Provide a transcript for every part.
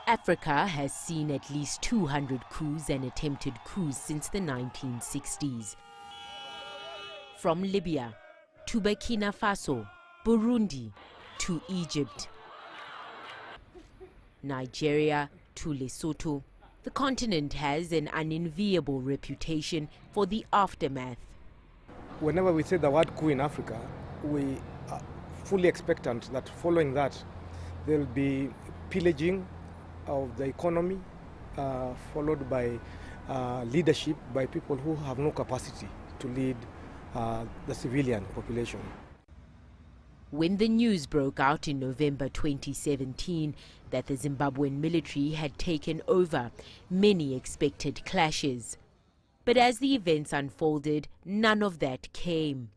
Africa has seen at least 200 coups and attempted coups since the 1960s. From Libya to Burkina Faso, Burundi to Egypt, Nigeria to Lesotho, the continent has an unenviable reputation for the aftermath. Whenever we say the word coup in Africa, we are fully expectant that following that there will be pillaging of the economy, followed by leadership by people who have no capacity to lead the civilian population. When the news broke out in November 2017 that the Zimbabwean military had taken over, many expected clashes. But as the events unfolded, none of that came.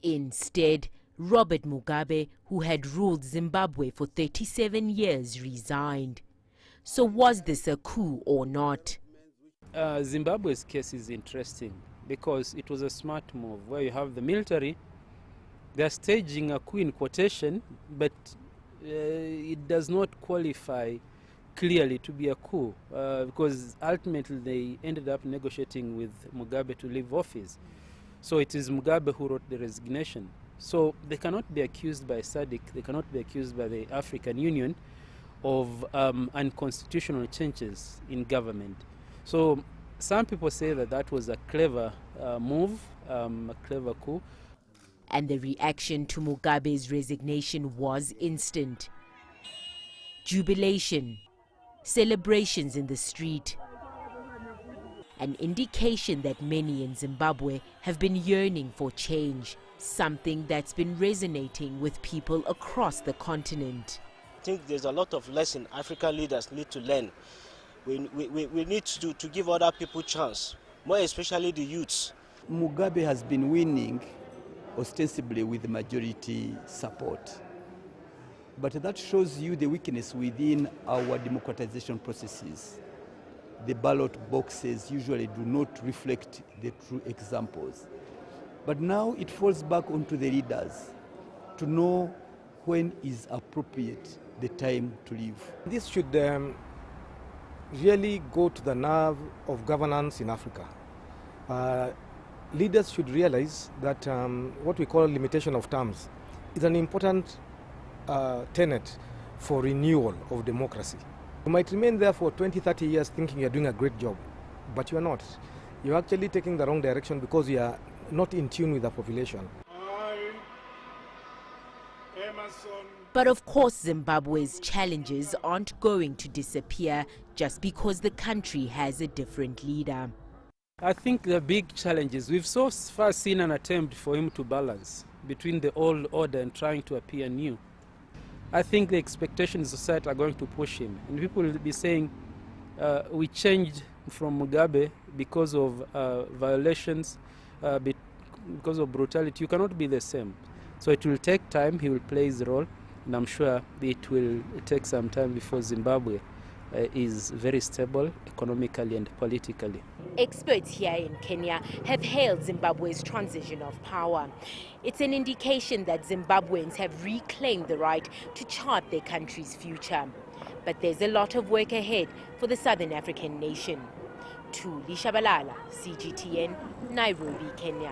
Instead, Robert Mugabe, who had ruled Zimbabwe for 37 years, resigned. So was this a coup or not? Zimbabwe's case is interesting because it was a smart move where you have the military. They're staging a coup in quotation, but it does not qualify clearly to be a coup because ultimately they ended up negotiating with Mugabe to leave office. So it is Mugabe who wrote the resignation. So they cannot be accused by SADC, they cannot be accused by the African Union of unconstitutional changes in government. So some people say that that was a clever move, a clever coup. And the reaction to Mugabe's resignation was instant. Jubilation, celebrations in the street, an indication that many in Zimbabwe have been yearning for change, something that's been resonating with people across the continent. I think there's a lot of lessons African leaders need to learn. We need to give other people chance, more especially the youths. Mugabe has been winning ostensibly with majority support. But that shows you the weakness within our democratization processes. The ballot boxes usually do not reflect the true examples. But now it falls back onto the leaders to know when is appropriate the time to leave. This should really go to the nerve of governance in Africa. Leaders should realize that what we call limitation of terms is an important tenet for renewal of democracy. You might remain there for 20, 30 years thinking you're doing a great job, but you're not. You're actually taking the wrong direction because you are not in tune with the population. But of course, Zimbabwe's challenges aren't going to disappear just because the country has a different leader. I think the big challenge is we've so far seen an attempt for him to balance between the old order and trying to appear new. I think the expectations of society are going to push him. And people will be saying, we changed from Mugabe because of violations, because of brutality. You cannot be the same. So it will take time, he will play his role, and I'm sure it will take some time before Zimbabwe is very stable economically and politically. Experts here in Kenya have hailed Zimbabwe's transition of power. It's an indication that Zimbabweans have reclaimed the right to chart their country's future. But there's a lot of work ahead for the Southern African nation. Thuli, Tshabalala, CGTN, Nairobi, Kenya.